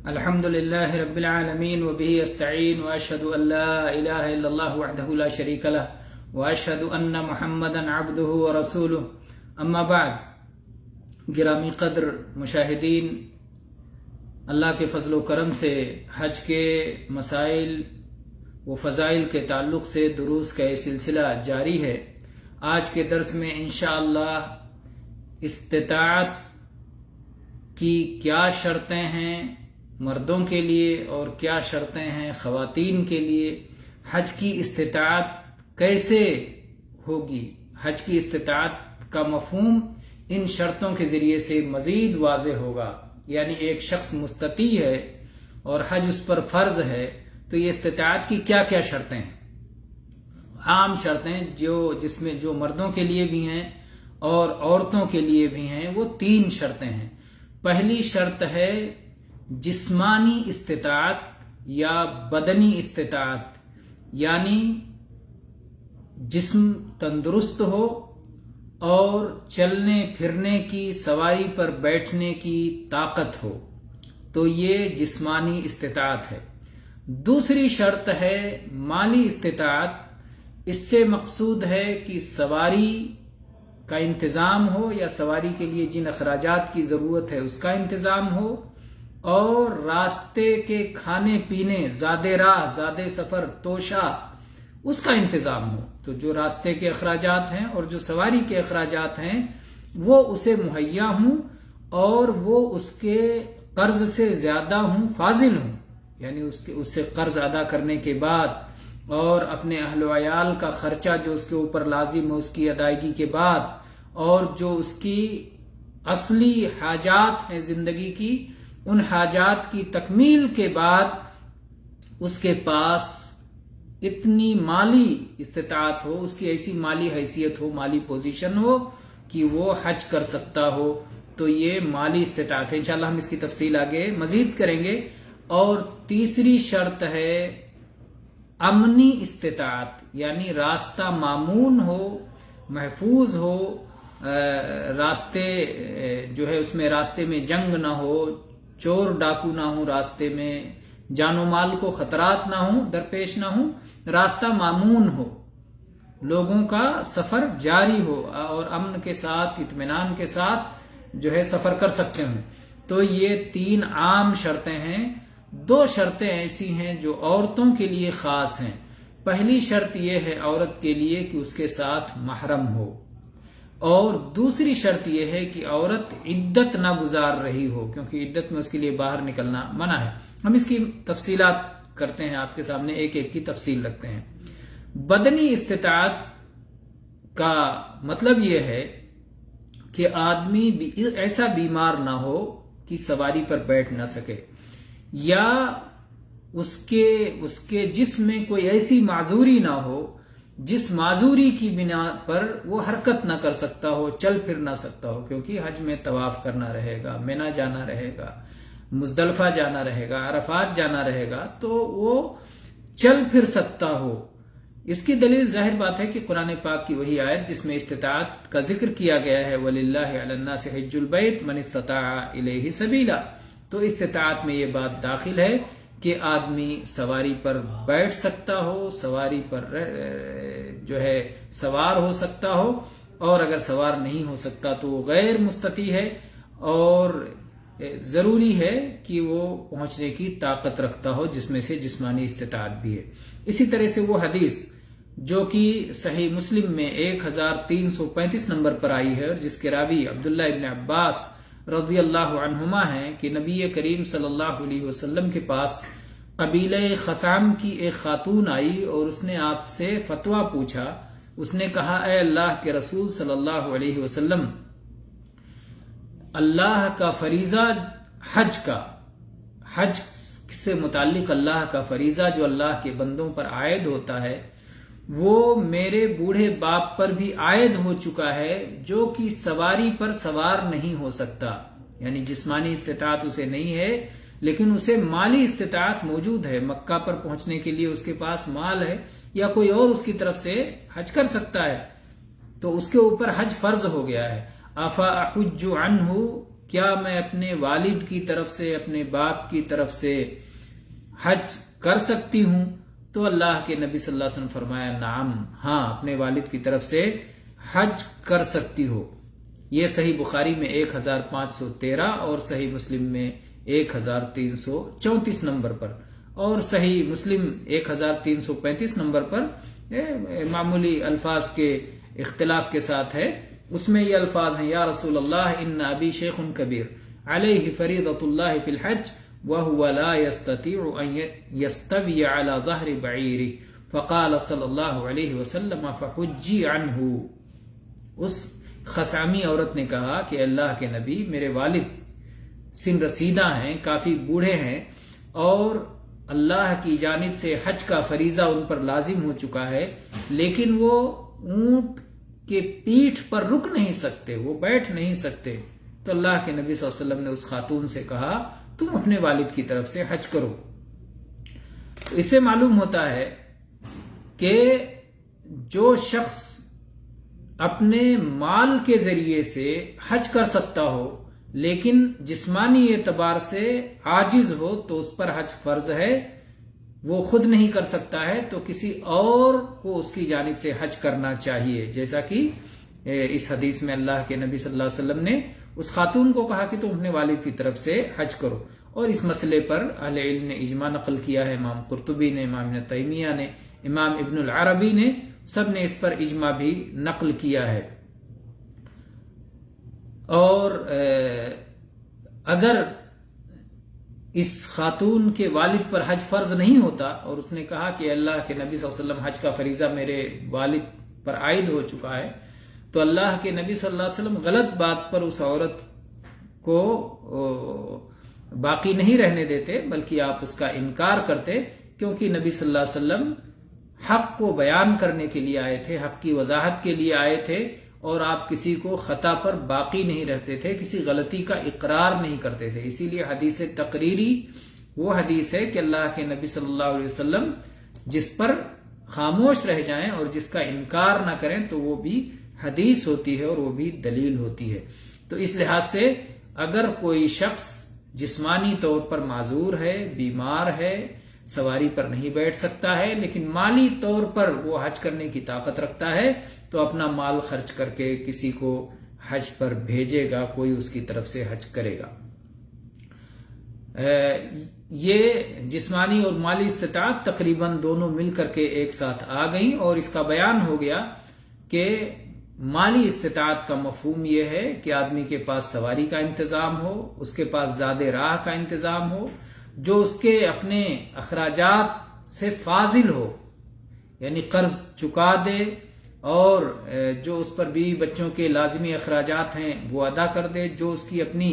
الحمد لله رب العالمين وبه استعين واشهد ان لا اله الا الله وحده لا شريك له واشهد ان محمدا عبده ورسوله اما بعد. گرامی قدر مشاہدین، اللہ کے فضل و کرم سے حج کے مسائل و فضائل کے تعلق سے دروس کا یہ سلسلہ جاری ہے. آج کے درس میں انشاءاللہ استطاعت کی کیا شرطیں ہیں مردوں کے لیے اور کیا شرطیں ہیں خواتین کے لیے، حج کی استطاعت کیسے ہوگی، حج کی استطاعت کا مفہوم ان شرطوں کے ذریعے سے مزید واضح ہوگا. یعنی ایک شخص مستطیع ہے اور حج اس پر فرض ہے، تو یہ استطاعت کی کیا کیا شرطیں ہیں. عام شرطیں جس میں جو مردوں کے لیے بھی ہیں اور عورتوں کے لیے بھی ہیں، وہ 3 شرطیں ہیں. پہلی شرط ہے جسمانی استطاعت یا بدنی استطاعت، یعنی جسم تندرست ہو اور چلنے پھرنے کی، سواری پر بیٹھنے کی طاقت ہو، تو یہ جسمانی استطاعت ہے. دوسری شرط ہے مالی استطاعت. اس سے مقصود ہے کہ سواری کا انتظام ہو یا سواری کے لیے جن اخراجات کی ضرورت ہے اس کا انتظام ہو، اور راستے کے کھانے پینے، زاد راہ، زاد سفر، توشہ، اس کا انتظام ہو. تو جو راستے کے اخراجات ہیں اور جو سواری کے اخراجات ہیں وہ اسے مہیا ہوں اور وہ اس کے قرض سے زیادہ ہوں، فاضل ہوں. یعنی اس سے قرض ادا کرنے کے بعد اور اپنے اہل و عیال کا خرچہ جو اس کے اوپر لازم ہے اس کی ادائیگی کے بعد، اور جو اس کی اصلی حاجات ہیں زندگی کی، ان حاجات کی تکمیل کے بعد اس کے پاس اتنی مالی استطاعت ہو، اس کی ایسی مالی حیثیت ہو، مالی پوزیشن ہو کہ وہ حج کر سکتا ہو، تو یہ مالی استطاعت ہے. انشاءاللہ ہم اس کی تفصیل آگے مزید کریں گے. اور تیسری شرط ہے امنی استطاعت، یعنی راستہ مامون ہو، محفوظ ہو، راستے جو ہے اس میں راستے میں جنگ نہ ہو، چور ڈاکو نہ ہو، راستے میں جان و مال کو خطرات نہ ہوں، درپیش نہ ہوں، راستہ مامون ہو، لوگوں کا سفر جاری ہو اور امن کے ساتھ، اطمینان کے ساتھ جو ہے سفر کر سکتے ہوں. تو یہ 3 عام شرطیں ہیں. 2 شرطیں ایسی ہیں جو عورتوں کے لیے خاص ہیں. پہلی شرط یہ ہے عورت کے لیے کہ اس کے ساتھ محرم ہو، اور دوسری شرط یہ ہے کہ عورت عدت نہ گزار رہی ہو، کیونکہ عدت میں اس کے لیے باہر نکلنا منع ہے. ہم اس کی تفصیلات کرتے ہیں، آپ کے سامنے ایک ایک کی تفصیل رکھتے ہیں. بدنی استطاعت کا مطلب یہ ہے کہ آدمی ایسا بیمار نہ ہو کہ سواری پر بیٹھ نہ سکے، یا اس کے جسم میں کوئی ایسی معذوری نہ ہو جس معذوری کی بنا پر وہ حرکت نہ کر سکتا ہو، چل پھر نہ سکتا ہو. کیونکہ حج میں طواف کرنا رہے گا، مینا جانا رہے گا، مزدلفہ جانا رہے گا، عرفات جانا رہے گا، تو وہ چل پھر سکتا ہو. اس کی دلیل ظاہر بات ہے کہ قرآن پاک کی وہی آیت جس میں استطاعت کا ذکر کیا گیا ہے، وَلِلَّهِ عَلَى النَّاسِ حِجُّ الْبَيْتِ مَنِ اسْتَطَاعَ إِلَيْهِ سَبِيلًا. تو استطاعت میں یہ بات داخل ہے کہ آدمی سواری پر بیٹھ سکتا ہو، سواری پر جو ہے سوار ہو سکتا ہو، اور اگر سوار نہیں ہو سکتا تو وہ غیر مستطیع ہے، اور ضروری ہے کہ وہ پہنچنے کی طاقت رکھتا ہو، جس میں سے جسمانی استطاعت بھی ہے. اسی طرح سے وہ حدیث جو کہ صحیح مسلم میں 1335 نمبر پر آئی ہے، اور جس کے راوی عبداللہ ابن عباس رضی اللہ عنہما ہیں کہ نبی کریم صلی اللہ علیہ وسلم کے پاس قبیلہ خثام کی ایک خاتون آئی اور اس نے آپ سے فتویٰ پوچھا. اس نے کہا، اے اللہ کے رسول صلی اللہ علیہ وسلم، اللہ کا فریضہ حج سے متعلق اللہ کا فریضہ جو اللہ کے بندوں پر عائد ہوتا ہے، وہ میرے بوڑھے باپ پر بھی عائد ہو چکا ہے، جو کہ سواری پر سوار نہیں ہو سکتا. یعنی جسمانی استطاعت اسے نہیں ہے، لیکن اسے مالی استطاعت موجود ہے. مکہ پر پہنچنے کے لیے اس کے پاس مال ہے، یا کوئی اور اس کی طرف سے حج کر سکتا ہے، تو اس کے اوپر حج فرض ہو گیا ہے. افا احج عنہ، کیا میں اپنے والد کی طرف سے، اپنے باپ کی طرف سے حج کر سکتی ہوں؟ تو اللہ کے نبی صلی اللہ علیہ وسلم فرمایا نعم، ہاں اپنے والد کی طرف سے حج کر سکتی ہو۔ یہ صحیح بخاری میں 1513 اور صحیح مسلم میں 1334 نمبر پر، اور صحیح مسلم 1335 نمبر پر معمولی الفاظ کے اختلاف کے ساتھ ہے۔ اس میں یہ الفاظ ہیں، یا رسول اللہ ان ابی شیخ کبیر علیہ فریضۃ اللہ فی الحج وهو لا يستطيع ان يستوي على ظهر بعيره فقال صلی اللہ علیہ وسلم فحجی عنہ۔ اس خثعمی عورت نے کہا کہ اللہ کے نبی، میرے والد سن رسیدہ ہیں، کافی بوڑھے ہیں، اور اللہ کی جانب سے حج کا فریضہ ان پر لازم ہو چکا ہے، لیکن وہ اونٹ کے پیٹھ پر رک نہیں سکتے، وہ بیٹھ نہیں سکتے۔ تو اللہ کے نبی صلی اللہ علیہ وسلم نے اس خاتون سے کہا تم اپنے والد کی طرف سے حج کرو۔ تو اس سے معلوم ہوتا ہے کہ جو شخص اپنے مال کے ذریعے سے حج کر سکتا ہو لیکن جسمانی اعتبار سے عاجز ہو تو اس پر حج فرض ہے، وہ خود نہیں کر سکتا ہے تو کسی اور کو اس کی جانب سے حج کرنا چاہیے، جیسا کہ اس حدیث میں اللہ کے نبی صلی اللہ علیہ وسلم نے اس خاتون کو کہا کہ تم اپنے والد کی طرف سے حج کرو۔ اور اس مسئلے پر اہل علم نے اجماع نقل کیا ہے، امام قرطبی نے، امام ابن تیمیہ نے، امام ابن العربی نے، سب نے اس پر اجماع بھی نقل کیا ہے۔ اور اگر اس خاتون کے والد پر حج فرض نہیں ہوتا اور اس نے کہا کہ اللہ کے نبی صلی اللہ علیہ وسلم حج کا فریضہ میرے والد پر عائد ہو چکا ہے، تو اللہ کے نبی صلی اللہ علیہ وسلم غلط بات پر اس عورت کو باقی نہیں رہنے دیتے، بلکہ آپ اس کا انکار کرتے، کیونکہ نبی صلی اللہ علیہ وسلم حق کو بیان کرنے کے لیے آئے تھے، حق کی وضاحت کے لیے آئے تھے، اور آپ کسی کو خطا پر باقی نہیں رہتے تھے، کسی غلطی کا اقرار نہیں کرتے تھے۔ اسی لیے حدیث تقریری وہ حدیث ہے کہ اللہ کے نبی صلی اللہ علیہ وسلم جس پر خاموش رہ جائیں اور جس کا انکار نہ کریں تو وہ بھی حدیث ہوتی ہے اور وہ بھی دلیل ہوتی ہے۔ تو اس لحاظ سے اگر کوئی شخص جسمانی طور پر معذور ہے، بیمار ہے، سواری پر نہیں بیٹھ سکتا ہے، لیکن مالی طور پر وہ حج کرنے کی طاقت رکھتا ہے تو اپنا مال خرچ کر کے کسی کو حج پر بھیجے گا، کوئی اس کی طرف سے حج کرے گا۔ یہ جسمانی اور مالی استطاعت تقریباً دونوں مل کر کے ایک ساتھ آ گئیں، اور اس کا بیان ہو گیا کہ مالی استطاعت کا مفہوم یہ ہے کہ آدمی کے پاس سواری کا انتظام ہو، اس کے پاس زاد راہ کا انتظام ہو، جو اس کے اپنے اخراجات سے فاضل ہو، یعنی قرض چکا دے، اور جو اس پر بیوی بچوں کے لازمی اخراجات ہیں وہ ادا کر دے، جو اس کی اپنی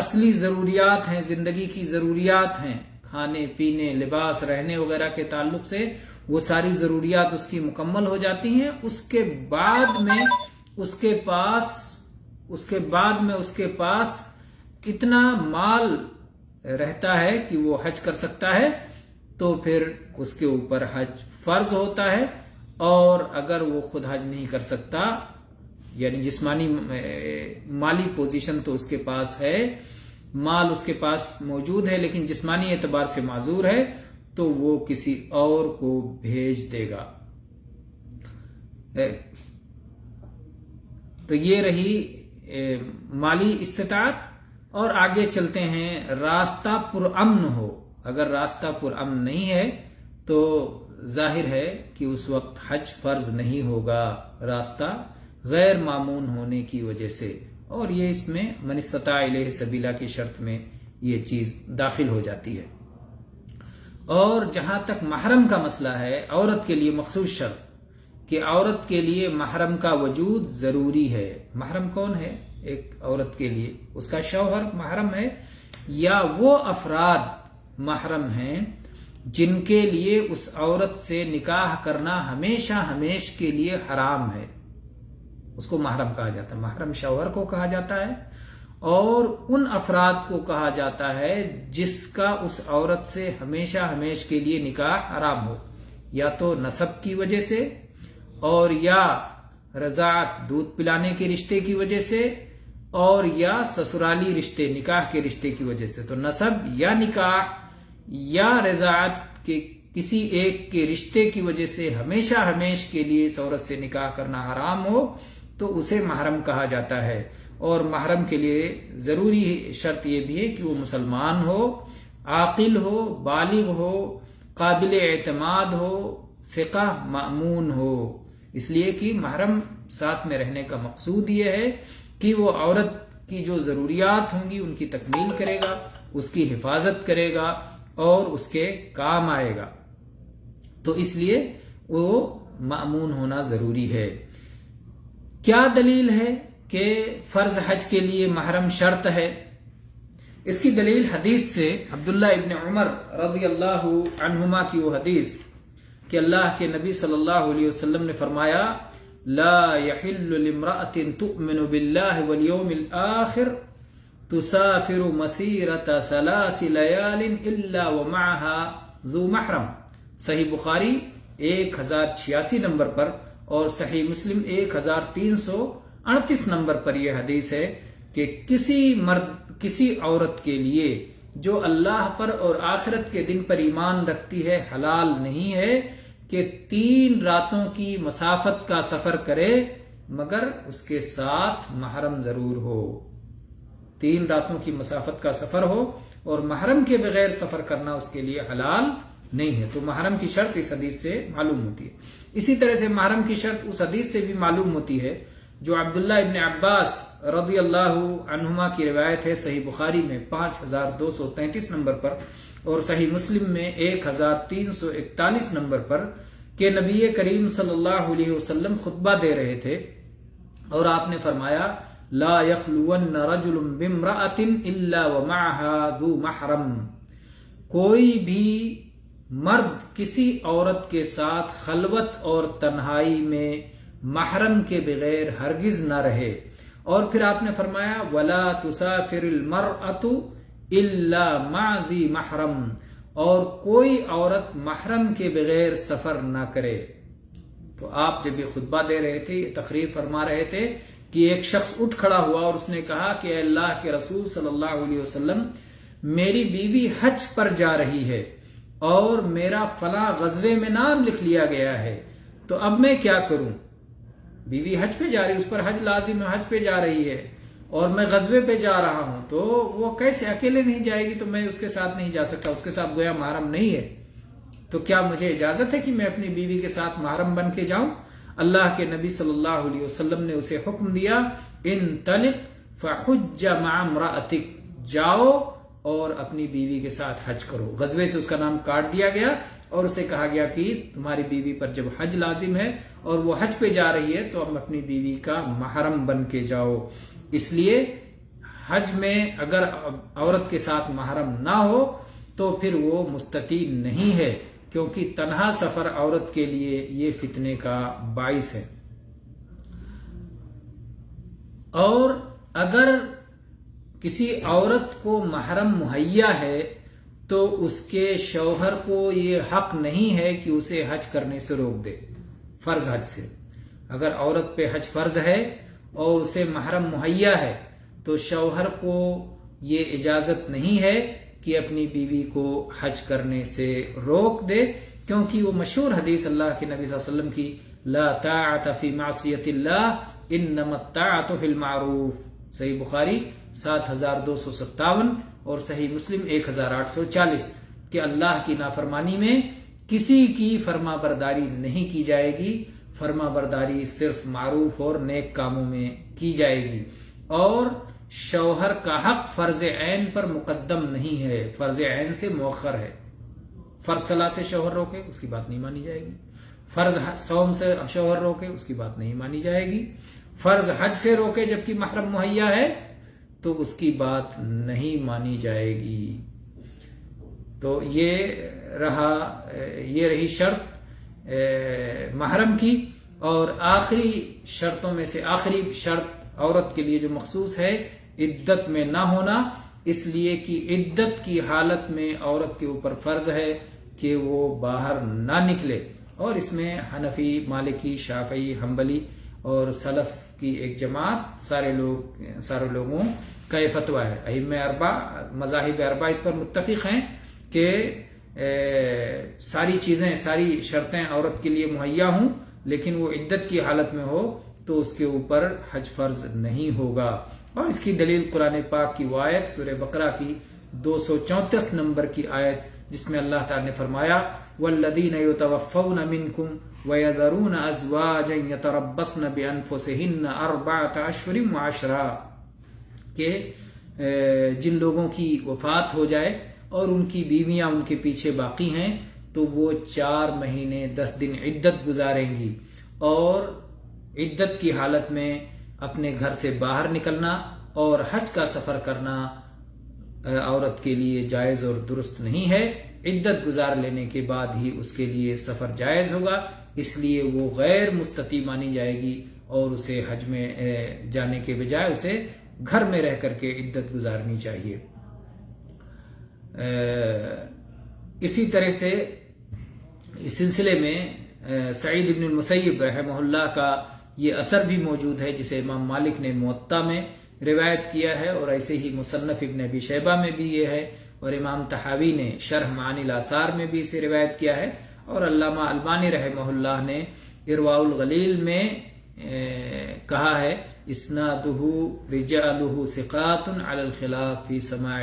اصلی ضروریات ہیں، زندگی کی ضروریات ہیں، کھانے پینے لباس رہنے وغیرہ کے تعلق سے وہ ساری ضروریات اس کی مکمل ہو جاتی ہیں۔ اس کے بعد میں اس کے پاس اتنا مال رہتا ہے کہ وہ حج کر سکتا ہے، تو پھر اس کے اوپر حج فرض ہوتا ہے۔ اور اگر وہ خود حج نہیں کر سکتا، یعنی جسمانی مالی پوزیشن تو اس کے پاس ہے، مال اس کے پاس موجود ہے، لیکن جسمانی اعتبار سے معذور ہے، تو وہ کسی اور کو بھیج دے گا۔ تو یہ رہی مالی استطاعت۔ اور آگے چلتے ہیں، راستہ پرامن ہو۔ اگر راستہ پرامن نہیں ہے تو ظاہر ہے کہ اس وقت حج فرض نہیں ہوگا، راستہ غیر مامون ہونے کی وجہ سے، اور یہ اس میں من استطاع الیہ سبیلا کی شرط میں یہ چیز داخل ہو جاتی ہے۔ اور جہاں تک محرم کا مسئلہ ہے، عورت کے لیے مخصوص شرط کہ عورت کے لیے محرم کا وجود ضروری ہے۔ محرم کون ہے ایک عورت کے لیے؟ اس کا شوہر محرم ہے، یا وہ افراد محرم ہیں جن کے لیے اس عورت سے نکاح کرنا ہمیشہ ہمیش کے لیے حرام ہے، اس کو محرم کہا جاتا ہے۔ محرم شوہر کو کہا جاتا ہے، اور ان افراد کو کہا جاتا ہے جس کا اس عورت سے ہمیشہ ہمیش کے لیے نکاح حرام ہو، یا تو نسب کی وجہ سے، اور یا رضاعت دودھ پلانے کے رشتے کی وجہ سے، اور یا سسرالی رشتے، نکاح کے رشتے کی وجہ سے. تو نسب یا نکاح یا رضاعت کے کسی ایک کے رشتے کی وجہ سے ہمیشہ ہمیش کے لیے اس عورت سے نکاح کرنا حرام ہو تو اسے محرم کہا جاتا ہے. اور محرم کے لیے ضروری شرط یہ بھی ہے کہ وہ مسلمان ہو، عاقل ہو، بالغ ہو، قابل اعتماد ہو، ثقہ مأمون ہو. اس لیے کہ محرم ساتھ میں رہنے کا مقصود یہ ہے کہ وہ عورت کی جو ضروریات ہوں گی ان کی تکمیل کرے گا، اس کی حفاظت کرے گا اور اس کے کام آئے گا. تو اس لیے وہ مأمون ہونا ضروری ہے. کیا دلیل ہے کہ فرض حج کے لیے محرم شرط ہے؟ اس کی دلیل حدیث سے عبداللہ ابن عمر رضی اللہ عنہما کی وہ حدیث کہ اللہ کے نبی صلی اللہ علیہ وسلم نے فرمایا لا يحل لامرأة تؤمن بالله واليوم الآخر تسافر مسيرة 3 ليال إلا ومعها ذو محرم. صحیح بخاری 1086 نمبر پر اور صحیح مسلم 1338 نمبر پر یہ حدیث ہے کہ کسی عورت کے لیے جو اللہ پر اور آخرت کے دن پر ایمان رکھتی ہے حلال نہیں ہے کہ 3 راتوں کی مسافت کا سفر کرے مگر اس کے ساتھ محرم ضرور ہو. 3 راتوں کی مسافت کا سفر ہو اور محرم کے بغیر سفر کرنا اس کے لیے حلال نہیں ہے. تو محرم کی شرط اس حدیث سے معلوم ہوتی ہے. اسی طرح سے محرم کی شرط اس حدیث سے بھی معلوم ہوتی ہے جو عبداللہ ابن عباس رضی اللہ عنہما کی روایت ہے صحیح بخاری میں 5233 نمبر پر اور صحیح مسلم میں 1341 نمبر پر کہ نبی کریم صلی اللہ علیہ وسلم خطبہ دے رہے تھے اور آپ نے فرمایا لا يخلون رجل بامرأة الا ومعها ذو محرم. کوئی بھی مرد کسی عورت کے ساتھ خلوت اور تنہائی میں محرم کے بغیر ہرگز نہ رہے. اور پھر آپ نے فرمایا ولا تسافر المرأة الا مع ذی محرم، اور کوئی عورت محرم کے بغیر سفر نہ کرے. تو آپ جب یہ خطبہ دے رہے تھے، یہ تقریر فرما رہے تھے کہ ایک شخص اٹھ کھڑا ہوا اور اس نے کہا کہ اے اللہ کے رسول صلی اللہ علیہ وسلم، میری بیوی حج پر جا رہی ہے اور میرا فلاں غزوے میں نام لکھ لیا گیا ہے، تو اب میں کیا کروں؟ بیوی حج پہ جا رہی، اس پر حج لازم ہے، حج پہ جا رہی ہے اور میں غزوے پہ جا رہا ہوں، تو وہ کیسے اکیلے نہیں جائے گی؟ تو میں اس کے ساتھ نہیں جا سکتا، اس کے ساتھ گویا محرم نہیں ہے. تو کیا مجھے اجازت ہے کہ میں اپنی بیوی کے ساتھ محرم بن کے جاؤں؟ اللہ کے نبی صلی اللہ علیہ وسلم نے اسے حکم دیا انطلق فحج مع امرأتک، جاؤ اور اپنی بیوی کے ساتھ حج کرو. غزوے سے اس کا نام کاٹ دیا گیا اور اسے کہا گیا کہ تمہاری بیوی پر جب حج لازم ہے اور وہ حج پہ جا رہی ہے تو اب اپنی بیوی کا محرم بن کے جاؤ. اس لیے حج میں اگر عورت کے ساتھ محرم نہ ہو تو پھر وہ مستطیع نہیں ہے، کیونکہ تنہا سفر عورت کے لیے یہ فتنے کا باعث ہے. اور اگر کسی عورت کو محرم مہیا ہے تو اس کے شوہر کو یہ حق نہیں ہے کہ اسے حج کرنے سے روک دے، فرض حج سے. اگر عورت پہ حج فرض ہے اور اسے محرم مہیا ہے تو شوہر کو یہ اجازت نہیں ہے کہ اپنی بیوی کو حج کرنے سے روک دے، کیونکہ وہ مشہور حدیث اللہ کے نبی صلی اللہ علیہ وسلم کی لا طاعت فی معصیت اللہ انما الطاعت فی المعروف، صحیح بخاری 7257 اور صحیح مسلم 1840 کہ اللہ کی نافرمانی میں کسی کی فرما برداری نہیں کی جائے گی، فرما برداری صرف معروف اور نیک کاموں میں کی جائے گی. اور شوہر کا حق فرض عین پر مقدم نہیں ہے، فرض عین سے مؤخر ہے. فرض صلاح سے شوہر روکے اس کی بات نہیں مانی جائے گی، فرض صوم سے شوہر روکے اس کی بات نہیں مانی جائے گی، فرض حج سے روکے جبکہ محرم مہیا ہے تو اس کی بات نہیں مانی جائے گی. تو یہ رہی شرط محرم کی. اور آخری شرطوں میں سے آخری شرط عورت کے لیے جو مخصوص ہے عدت میں نہ ہونا، اس لیے کہ عدت کی حالت میں عورت کے اوپر فرض ہے کہ وہ باہر نہ نکلے. اور اس میں حنفی، مالکی، شافعی، حنبلی اور سلف کی ایک جماعت سارے لوگوں کا یہ فتویٰ ہے. ائمہ اربع مذاہب اربع اس پر متفق ہیں کہ ساری چیزیں ساری شرطیں عورت کے لیے مہیا ہوں لیکن وہ عدت کی حالت میں ہو تو اس کے اوپر حج فرض نہیں ہوگا. اور اس کی دلیل قرآن پاک کی وہ آیت سورہ بقرہ کی 234 نمبر کی آیت جس میں اللہ تعالی نے فرمایا والذین یتوفون منکم ویذرون ازواجا یتربصن بانفسہن 4 اشہر وعشرا کہ جن لوگوں کی وفات ہو جائے اور ان کی بیویاں ان کے پیچھے باقی ہیں تو وہ 4 مہینے 10 دن عدت گزاریں گی. اور عدت کی حالت میں اپنے گھر سے باہر نکلنا اور حج کا سفر کرنا عورت کے لیے جائز اور درست نہیں ہے. عدت گزار لینے کے بعد ہی اس کے لیے سفر جائز ہوگا، اس لیے وہ غیر مستطیع مانی جائے گی اور اسے حج میں جانے کے بجائے اسے گھر میں رہ کر کے عدت گزارنی چاہیے. اسی طرح سے اس سلسلے میں سعید بن المسیب رحمہ اللہ کا یہ اثر بھی موجود ہے جسے امام مالک نے موطا میں روایت کیا ہے، اور ایسے ہی مصنف ابن ابی شیبہ میں بھی یہ ہے، اور امام طحاوی نے شرح معانی الاثار میں بھی اسے روایت کیا ہے، اور علامہ البانی رحمہ اللہ نے ارواء الغلیل میں کہا ہے اسنادہ رجالہ ثقات علی الخلاف فی سماع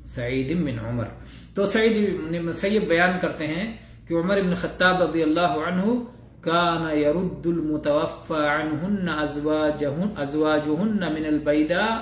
سعید بن عمر. تو سعید بن مسیب بیان کرتے ہیں کہ عمر بن خطاب رضی اللہ عنہ کان یرد المتوفى عنہن ازواجہن من البیداء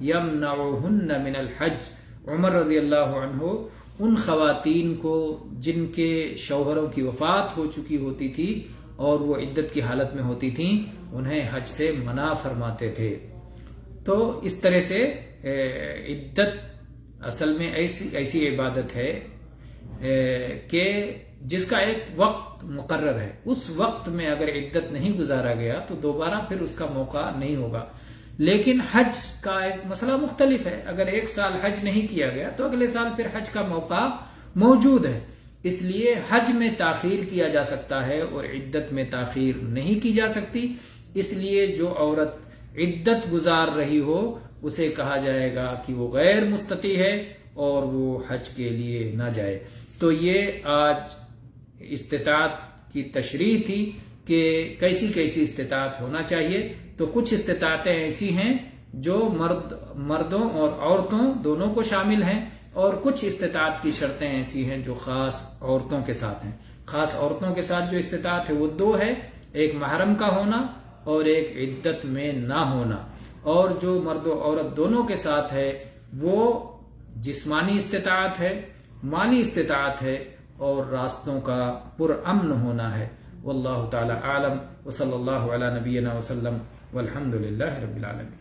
یمنعہن من الحج. عمر رضی اللہ عنہ ان خواتین کو جن کے شوہروں کی وفات ہو چکی ہوتی تھی اور وہ عدت کی حالت میں ہوتی تھیں انہیں حج سے منع فرماتے تھے. تو اس طرح سے عدت اصل میں ایسی عبادت ہے کہ جس کا ایک وقت مقرر ہے، اس وقت میں اگر عدت نہیں گزارا گیا تو دوبارہ پھر اس کا موقع نہیں ہوگا. لیکن حج کا مسئلہ مختلف ہے. اگر 1 سال حج نہیں کیا گیا تو اگلے سال پھر حج کا موقع موجود ہے، اس لیے حج میں تاخیر کیا جا سکتا ہے اور عدت میں تاخیر نہیں کی جا سکتی. اس لیے جو عورت عدت گزار رہی ہو اسے کہا جائے گا کہ وہ غیر مستطیع ہے اور وہ حج کے لیے نہ جائے. تو یہ آج استطاعت کی تشریح تھی کہ کیسی استطاعت ہونا چاہیے. تو کچھ استطاعتیں ایسی ہیں جو مردوں اور عورتوں دونوں کو شامل ہیں، اور کچھ استطاعت کی شرطیں ایسی ہیں جو خاص عورتوں کے ساتھ ہیں. خاص عورتوں کے ساتھ جو استطاعت ہے وہ 2 ہے، ایک محرم کا ہونا اور ایک عدت میں نہ ہونا. اور جو مرد و عورت دونوں کے ساتھ ہے وہ جسمانی استطاعت ہے، مالی استطاعت ہے اور راستوں کا پرامن ہونا ہے. واللہ تعالی اعلم وصلی اللہ علی نبینا وسلم والحمد للہ رب العالمین.